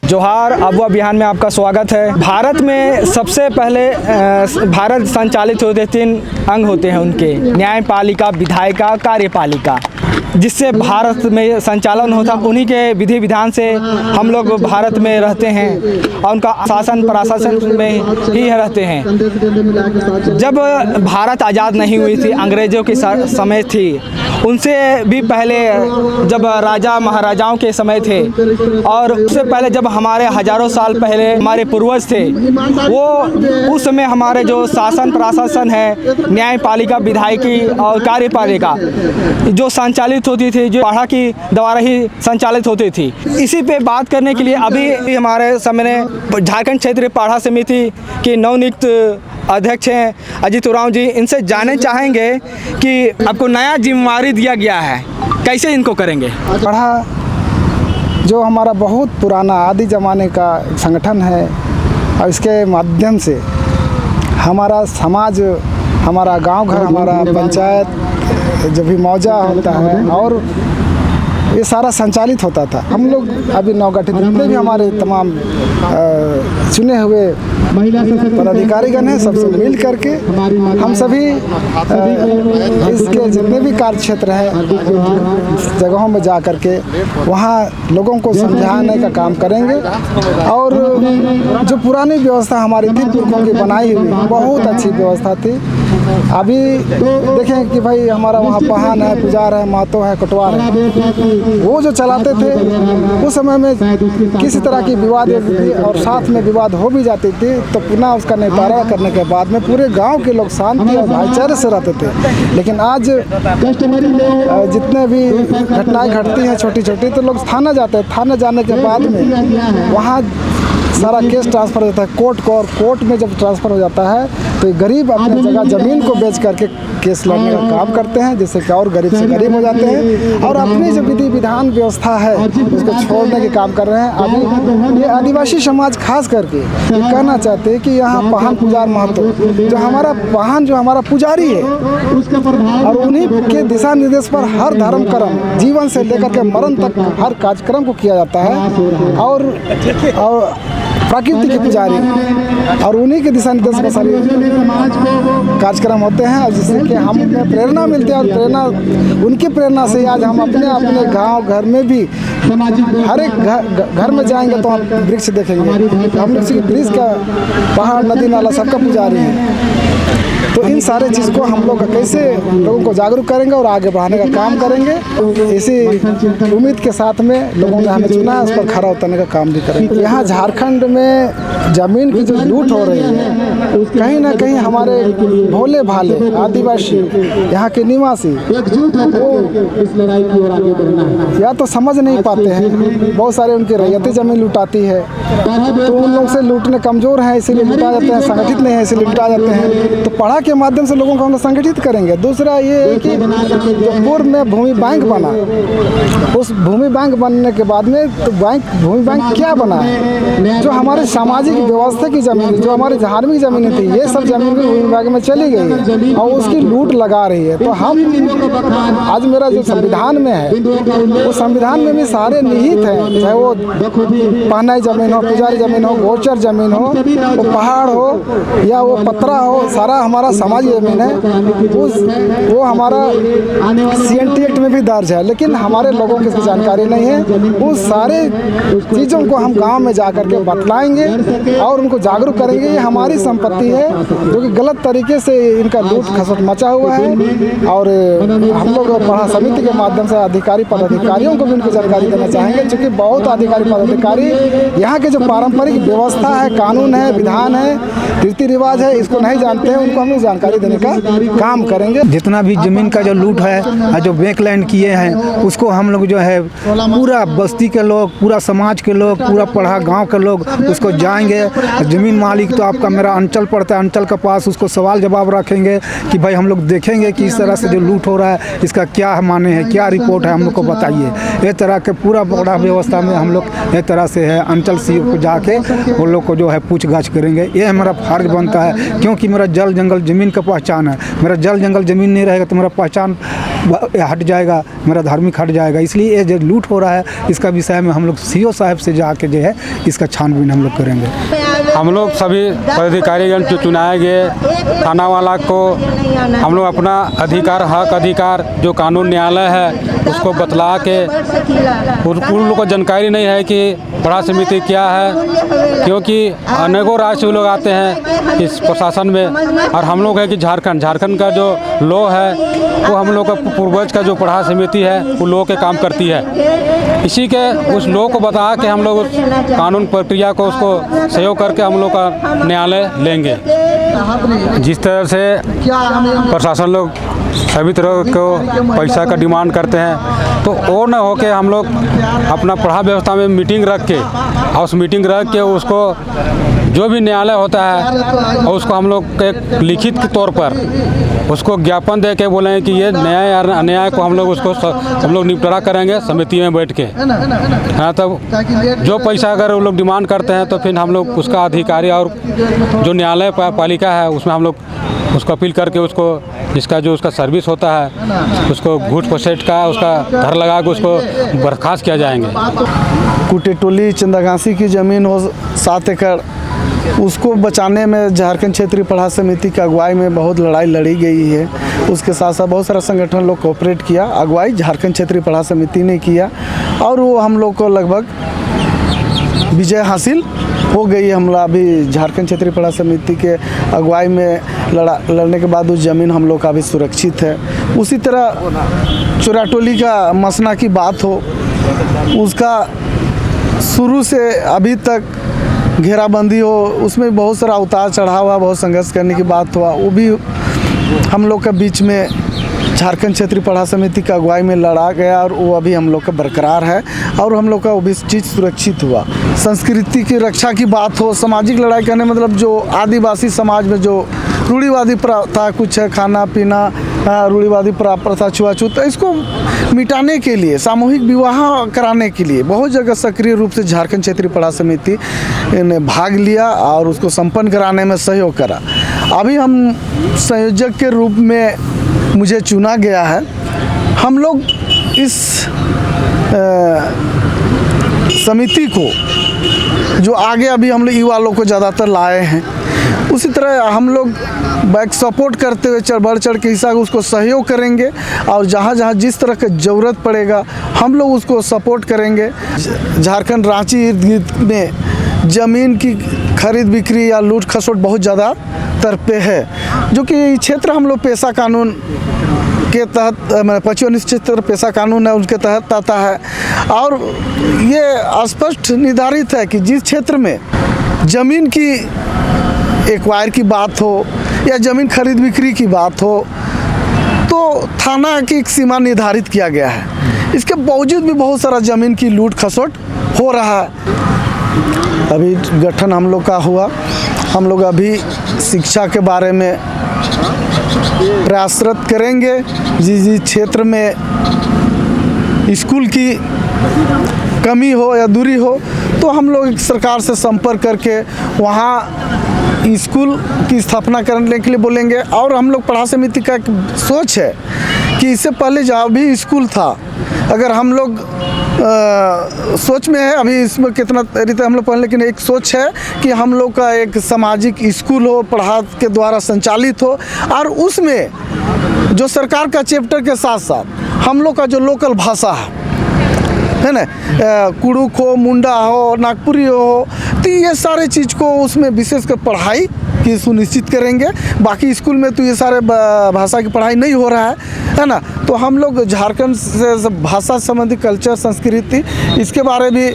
जोहार अबू अभियान में आपका स्वागत है। भारत में सबसे पहले भारत संचालित होते 3 अंग होते हैं उनके, न्यायपालिका, विधायिका, कार्यपालिका, जिससे भारत में संचालन होता। उन्हीं के विधि विधान से हम लोग भारत में रहते हैं और उनका शासन प्रशासन में ही रहते हैं। जब भारत आज़ाद नहीं हुई थी, अंग्रेज़ों के समय थी, उनसे भी पहले जब राजा महाराजाओं के समय थे और उससे पहले जब हमारे हज़ारों साल पहले हमारे पूर्वज थे, वो उस समय हमारे जो शासन प्रशासन है, न्यायपालिका, विधायिकी और कार्यपालिका जो संचालित होती थी, जो पाढ़ा की द्वारा ही संचालित होती थी। इसी पे बात करने के लिए अभी हमारे सामने झारखंड क्षेत्रीय पाढ़ा समिति के नवनियुक्त अध्यक्ष हैं अजीत उरांव जी। इनसे जानना चाहेंगे कि आपको नया जिम्मेवारी दिया गया है, कैसे इनको करेंगे? पाढ़ा जो हमारा बहुत पुराना आदि ज़माने का संगठन है और इसके माध्यम से हमारा समाज, हमारा गांव घर, हमारा पंचायत जो भी मौजा होता है और ये सारा संचालित होता था। हम लोग अभी नवगठित जितने भी हमारे तमाम चुने हुए पदाधिकारीगण हैं, सबसे मिल करके हम सभी इसके जितने भी कार्य क्षेत्र हैं जगहों में जा करके वहाँ लोगों को समझाने का काम करेंगे। और जो पुरानी व्यवस्था हमारी थी, पुरखों की बनाई हुई बहुत अच्छी व्यवस्था थी। अभी देखें कि भाई हमारा वहाँ पहान है, पुजार है, मातो है, कटवार है, वो जो चलाते थे उस समय में किसी तरह की विवाद होती थी और साथ में विवाद हो भी जाती थी तो पुनः उसका निपटारा करने के बाद में पूरे गांव के लोग शांति और भाईचारे से रहते थे। लेकिन आज जितने भी घटनाएं घटती हैं छोटी छोटी, तो लोग थाना जाते हैं, थाना जाने के बाद में वहाँ सारा केस ट्रांसफ़र हो जाता है कोर्ट को, और कोर्ट में जब ट्रांसफ़र हो जाता है तो गरीब अपनी जगह ज़मीन को बेच करके केस लड़ने का काम करते हैं, जिससे कि और गरीब से गरीब हो जाते हैं और अपनी जो विधि विधान व्यवस्था है उसको छोड़ने के काम कर रहे हैं। अभी ये आदिवासी समाज खास करके ये कहना चाहते हैं कि यहाँ पहान पुजार महतो जो हमारा पहान, जो हमारा पुजारी है, और उन्हीं के दिशा निर्देश पर हर धर्म कर्म जीवन से लेकर के मरण तक हर कार्यक्रम को किया जाता है और प्रकृति के पुजारी और उन्हीं के दिशा निर्देश पर सारे कार्यक्रम होते हैं और जिससे कि हमें प्रेरणा मिलती है। और प्रेरणा, उनकी प्रेरणा से आज हम अपने अपने गांव घर में भी हर एक घर में जाएंगे तो हम वृक्ष देखेंगे। हम लोग वृक्ष का, पहाड़, नदी नाला सबका पुजारी है। तो इन सारे चीज़ को हम लोग कैसे लोगों को जागरूक करेंगे और आगे बढ़ाने का काम करेंगे, इसी उम्मीद के साथ में लोगों ने हमें चुना है, उस पर खरा उतरने का काम भी करेंगे। यहाँ झारखंड में ज़मीन की जो लूट हो रही है, कहीं ना कहीं हमारे भोले भाले आदिवासी यहाँ के निवासी वो या तो समझ नहीं पाते हैं, बहुत सारे उनकी रैयती ज़मीन लुटाती है तो उन लोग से लूटने कमज़ोर हैं, इसीलिए लुटा जाते हैं, संगठित नहीं है इसीलिए लुटा जाते हैं। तो पढ़ा के माध्यम से लोगों को हम लोग संगठित करेंगे। दूसरा ये है कि जो पूर्व में भूमि बैंक बना, उस भूमि बैंक बनने के बाद में तो भूमि बैंक क्या बना है, जो हमारे सामाजिक व्यवस्था की ज़मीन, जो हमारी धार्मिक ज़मीनें थी, ये सब ज़मीन भी भूमि बैंक में चली गई है और उसकी लूट लगा रही है। तो हम आज मेरा जो संविधान में है, वो संविधान में भी सारे निहित हैं, चाहे वो पहनाई ज़मीन हो, पुजारी ज़मीन हो, गोचर ज़मीन हो, वो पहाड़ हो या वो पतरा हो, सारा हमारा समाजी ज़मीन है। वो हमारा CNT एक्ट में भी दर्ज है, लेकिन हमारे लोगों को इसकी जानकारी नहीं है। उस सारे चीज़ों को हम गांव में जा कर के बतलाएंगे और उनको जागरूक करेंगे। ये हमारी संपत्ति है जो कि गलत तरीके से इनका लूट खसोट मचा हुआ है और हम लोग पढ़ा समिति के माध्यम से अधिकारी पदाधिकारियों को भी उनको जानकारी देना चाहेंगे, क्योंकि बहुत अधिकारी पदाधिकारी यहाँ के जो पारंपरिक व्यवस्था है, कानून है, विधान है, रीति रिवाज है, इसको नहीं जानते हैं। उनको हम लोग जानकारी देने का काम करेंगे। जितना भी ज़मीन का जो लूट है, जो बैकलैंड किए हैं, उसको हम लोग जो है पूरा बस्ती के लोग, पूरा समाज के लोग, पूरा पढ़ा गांव के लोग उसको जाएंगे। ज़मीन मालिक तो आपका मेरा अंचल पड़ता है, अंचल के पास उसको सवाल जवाब रखेंगे कि भाई हम लोग देखेंगे कि इस तरह से जो लूट हो रहा है इसका क्या माने है, क्या रिपोर्ट है, हम लोग को बताइए। इस तरह के पूरा बड़ा व्यवस्था में हम लोग इस तरह से है अंचल सी को जाके उन लोग को जो है पूछताछ करेंगे। ये हमारा फर्ज बनता है, क्योंकि मेरा जल जंगल जंगल ज़मीन का पहचान है। मेरा जल जंगल ज़मीन नहीं रहेगा तो मेरा पहचान हट जाएगा, मेरा धार्मिक हट जाएगा। इसलिए ये जो लूट हो रहा है इसका विषय में हम लोग सीओ साहब से जाके जो है इसका छानबीन हम लोग करेंगे। हम लोग सभी पदाधिकारीगण जो चुनाए गए थाना वाला को हम लोग अपना अधिकार हक अधिकार जो कानून न्यायालय है उसको बतला के उन लोग को जानकारी नहीं है कि पढ़ा समिति क्या है, क्योंकि अनेकों राज्य से लोग आते हैं इस प्रशासन में। और हम लोग है कि झारखंड का जो लॉ है वो हम लोग का पूर्वज का जो पढ़ा समिति है वो लॉ के काम करती है। इसी के उस लॉ को बता के हम लोग उस कानून प्रक्रिया को उसको सहयोग करके हम लोग का न्यायालय लेंगे। जिस तरह से प्रशासन लोग सभी तरह को पैसा का डिमांड करते हैं तो वो न हो के हम लोग अपना पढ़ा व्यवस्था में मीटिंग रख के और उस मीटिंग रख के उसको जो भी न्यायालय होता है और उसको हम लोग एक लिखित के तौर पर उसको ज्ञापन दे के बोलें कि ये न्याय और अन्याय को हम लोग निपटारा करेंगे समिति में बैठ के। हाँ, तब जो पैसा अगर वो लोग डिमांड करते हैं तो फिर हम लोग उसका अधिकारी और जो न्यायालय पालिका है उसमें हम लोग उसको अपील करके उसको जिसका जो उसका सर्विस होता है उसको घूट पसेट का उसका घर लगा के उसको बर्खास्त किया जाएंगे। कुटेटोली चंदागासी की ज़मीन हो 7 एकड़, उसको बचाने में झारखंड क्षेत्रीय पढ़ा समिति की अगुवाई में बहुत लड़ाई लड़ी गई है। उसके साथ साथ बहुत सारा संगठन लोग कोऑपरेट किया, अगुवाई झारखंड क्षेत्रीय पढ़ा समिति ने किया और वो हम लोग को लगभग विजय हासिल हो गई। हम लोग अभी झारखंड क्षेत्रीय पढ़ा समिति के अगुवाई में लड़ने के बाद उस ज़मीन हम लोग का भी सुरक्षित है। उसी तरह चुराटोली का मसना की बात हो, उसका शुरू से अभी तक घेराबंदी हो, उसमें बहुत सारा उतार चढ़ाव हुआ, बहुत संघर्ष करने की बात हुआ, वो भी हम लोग के बीच में झारखंड क्षेत्रीय पढ़ा समिति का अगुवाई में लड़ा गया और वो अभी हम लोग का बरकरार है और हम लोग का वो भी चीज़ सुरक्षित हुआ। संस्कृति की रक्षा की बात हो, सामाजिक लड़ाई करने मतलब जो आदिवासी समाज में जो रूढ़िवादी प्रथा कुछ है, खाना पीना रूढ़िवादी प्रथा छुआछूत, इसको मिटाने के लिए सामूहिक विवाह कराने के लिए बहुत जगह सक्रिय रूप से झारखंड क्षेत्रीय पढ़ा समिति ने भाग लिया और उसको संपन्न कराने में सहयोग करा। अभी हम संयोजक के रूप में मुझे चुना गया है। हम लोग इस समिति को जो आगे अभी हम लोग युवा लोग को ज़्यादातर लाए हैं, उसी तरह हम लोग बैक सपोर्ट करते हुए बढ़ चढ़ के हिस्सा उसको सहयोग करेंगे और जहाँ जहाँ जिस तरह की ज़रूरत पड़ेगा हम लोग उसको सपोर्ट करेंगे। झारखंड रांची इर्द गिर्द में ज़मीन की खरीद बिक्री या लूट खसोट बहुत ज़्यादा तरपे है, जो कि क्षेत्र हम लोग पेशा कानून के तहत 25 क्षेत्र पेशा कानून है उसके तहत आता है और ये स्पष्ट निर्धारित है कि जिस क्षेत्र में ज़मीन की एक्वायर की बात हो या ज़मीन खरीद बिक्री की बात हो तो थाना की एक सीमा निर्धारित किया गया है। इसके बावजूद भी बहुत सारा ज़मीन की लूट खसोट हो रहा है। अभी गठन हम लोग का हुआ, हम लोग अभी शिक्षा के बारे में प्रयासरत करेंगे। जिस क्षेत्र में स्कूल की कमी हो या दूरी हो तो हम लोग सरकार से संपर्क करके वहाँ स्कूल की स्थापना करने के लिए बोलेंगे। और हम लोग पढ़ा समिति का एक सोच है कि इससे पहले जहाँ भी स्कूल था, अगर हम लोग सोच में है अभी इसमें कितना रीते हम लोग पढ़, लेकिन एक सोच है कि हम लोग का एक सामाजिक स्कूल हो, पढ़ा के द्वारा संचालित हो और उसमें जो सरकार का चैप्टर के साथ साथ हम लोग का जो लोकल भाषा है ना, कुड़ुक हो, मुंडा हो, नागपुरी हो, तो ये सारे चीज़ को उसमें विशेषकर पढ़ाई की सुनिश्चित करेंगे। बाकी स्कूल में तो ये सारे भाषा की पढ़ाई नहीं हो रहा है ना। तो हम लोग झारखंड से भाषा संबंधी कल्चर संस्कृति इसके बारे में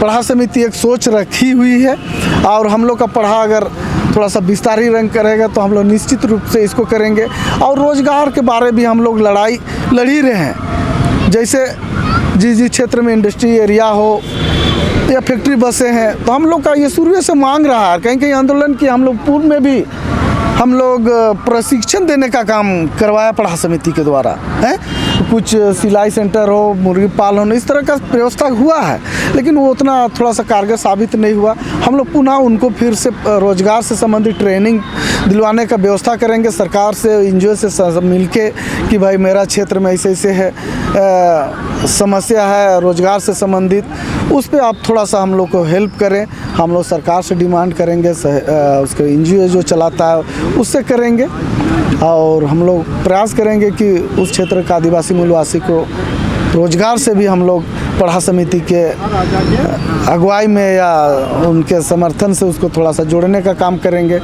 पढ़ा समिति एक सोच रखी हुई है और हम लोग का पढ़ा अगर थोड़ा सा विस्तारी रंग करेगा तो हम लोग निश्चित रूप से इसको करेंगे। और रोज़गार के बारे में हम लोग लड़ाई लड़ ही रहे हैं। जैसे जिस क्षेत्र में इंडस्ट्री एरिया हो या फैक्ट्री बसें हैं तो हम लोग का ये शुरू से मांग रहा है, कहीं कहीं आंदोलन की हम लोग पूर्व में भी हम लोग प्रशिक्षण देने का काम करवाया पढ़ा समिति के द्वारा है। कुछ सिलाई सेंटर हो, मुर्गी पालन, इस तरह का व्यवस्था हुआ है, लेकिन वो उतना थोड़ा सा कारगर साबित नहीं हुआ। हम लोग पुनः उनको फिर से रोजगार से संबंधित ट्रेनिंग दिलवाने का व्यवस्था करेंगे सरकार से, एनजीओ से मिल के कि भाई मेरा क्षेत्र में ऐसे ऐसे है समस्या है रोजगार से संबंधित, उस पर आप थोड़ा सा हम लोग को हेल्प करें। हम लोग सरकार से डिमांड करेंगे, उसके एनजीओ जो चलाता है उससे करेंगे, और हम लोग प्रयास करेंगे कि उस क्षेत्र का आदिवासी मूलवासी को रोजगार से भी हम लोग पढ़ा समिति के अगुवाई में या उनके समर्थन से उसको थोड़ा सा जोड़ने का काम करेंगे।